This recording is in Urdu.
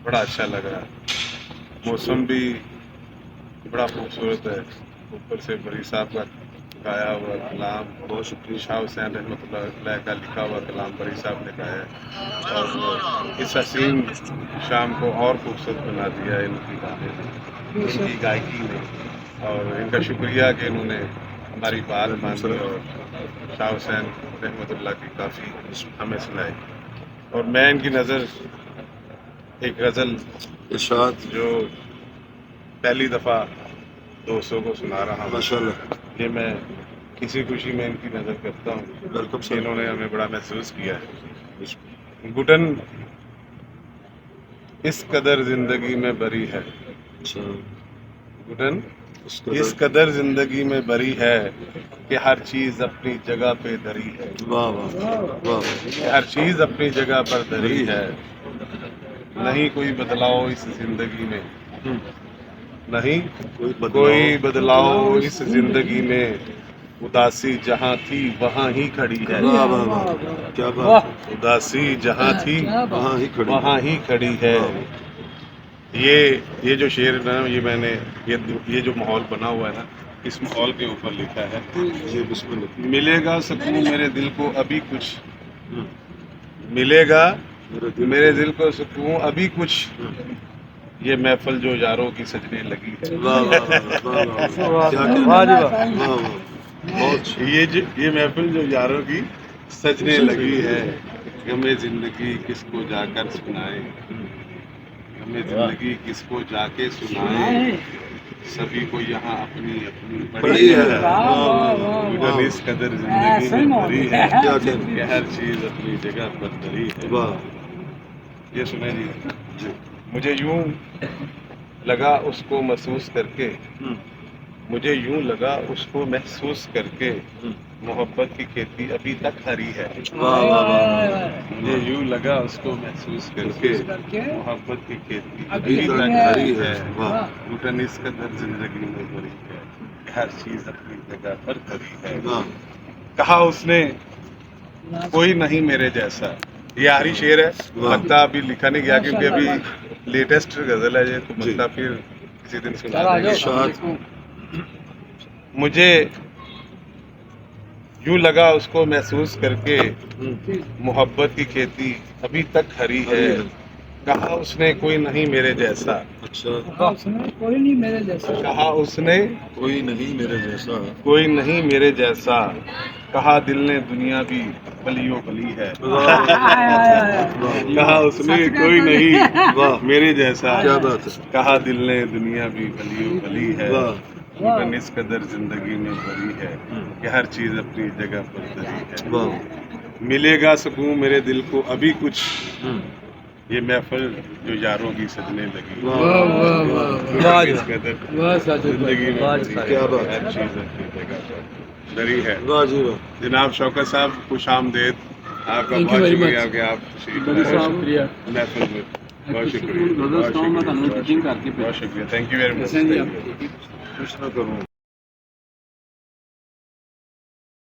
بڑا اچھا لگ رہا ہے. موسم بھی بڑا خوبصورت ہے. اوپر سے بری صاحب کا گایا ہوا کلام، بہت شکریہ. شاہ حسین رحمۃ اللہ علیہ کا لکھا ہوا کلام بری صاحب نے گایا ہے، اور اس حسین شام کو اور خوبصورت بنا دیا ہے ان کی گانے نے، ان کی گائیکی نے. اور ان کا شکریہ کہ انہوں نے ہماری بات مانی اور شاہ حسین رحمۃ اللہ کی کافی ہمیں سنائی. اور میں ان کی نظر ایک غزل ارشاد. جو پہلی دفعہ دوستوں کو سنا رہا ہوں، ماشاء اللہ. یہ میں کسی خوشی میں ان کی نظر کرتا ہوں ویلکم کہ سر. انہوں نے ہمیں بڑا محسوس کیا ہے. گھٹن اس قدر زندگی میں بری ہے، اچھا. گھٹن اس قدر زندگی میں بری ہے کہ ہر چیز اپنی جگہ پہ دھری ہے، واہ واہ واہ واہ. کہ ہر چیز اپنی جگہ پر دھری ہے. نہیں کوئی بدلاؤ اس زندگی میں، نہیں کوئی بدلاؤ اس زندگی میں، اداسی جہاں تھی وہاں ہی کھڑی ہے، واہ واہ واہ. کیا بات ہے. اداسی جہاں تھی وہاں ہی کھڑی. وہاں ہی کھڑی ہے. یہ جو شعر ہے نا، یہ میں نے یہ جو ماحول بنا ہوا ہے نا، اس ماحول کے اوپر لکھا ہے. جی بسم اللہ. ملے گا سکون میرے دل کو ابھی کچھ، ملے گا میرے دل کو سکون ابھی کچھ، یہ محفل جو یاروں کی سجنے لگی ہے. واہ واہ واہ واہ واہ. کیا کہنا ہے. واہ واہ. بہت یہ محفل جو یاروں کی سجنے لگی ہے. ہمیں زندگی کس کو جا کر سنائے، ہمیں زندگی کس کو جا کے سنائے، سبھی کو یہاں اپنی اپنی بڑی ہے. گھٹن اس قدر زندگی میں بھری ہے کیا کہنا. کہ ہر چیز اپنی جگہ پر دھری ہے. واہ. یہ سنیں جی. جی. مجھے یوں لگا اس کو محسوس کر کے، مجھے یوں لگا اس کو محسوس کر کے، محبت کی کھیتی ابھی تک ہری ہے. واہ واہ واہ. مجھے یوں لگا اس کو محسوس کر کے، محبت کی کھیتی ابھی ابھی تک تک ہری ہری ہے. ہے. واہ. گھٹن اس قدر زندگی میں بھری ہے کہ ہر چیز اپنی جگہ پر دھری ہے. واہ. کہا اس نے کوئی نہیں میرے جیسا. یہ آخری شعر ہے، واہ. بنتا ابھی لکھا نہیں گیا کیونکہ ابھی لیٹسٹ غزل ہے یہ، تو جی. بنتا پھر کسی دن سنا دیں گے. ارشاد. مجھے یوں لگا اس کو محسوس کر کے، محبت کی کھیتی ابھی تک ہری ہے. کہا اس نے کوئی نہیں میرے جیسا. اچھا. کوئی نہیں میرے جیسا. کہا اس نے کوئی نہیں میرے جیسا. کوئی نہیں میرے جیسا. کہا دل نے دنیا بھی بلیوں بلی ہے. واہ. کہا اس نے کوئی نہیں واہ. میرے جیسا. کیا بات ہے. کہا دل نے دنیا بھی بلیوں بلی ہے. واہ. گھٹن اس قدر زندگی میں بھری ہے کہ ہر چیز اپنی جگہ پر دھری ہے. واہ. ملے گا سکون میرے دل کو ابھی کچھ، یہ محفل جو یاروں کی سجنے لگی. واہ واہ واہ. اس قدر زندگی میں بھری ہے کیا بات کہ ہے. ہر چیز اپنی جگہ پر دھری ہے. واہ جی واہ. جناب شوکت صاحب خوش آمدید. آپ کا بہت شکریہ کہ آپ تشریف لائے محفل میں. بہت شکریہ، بہت شکریہ، بہت شکریہ. Thank you very much. کچھ نہ کروں.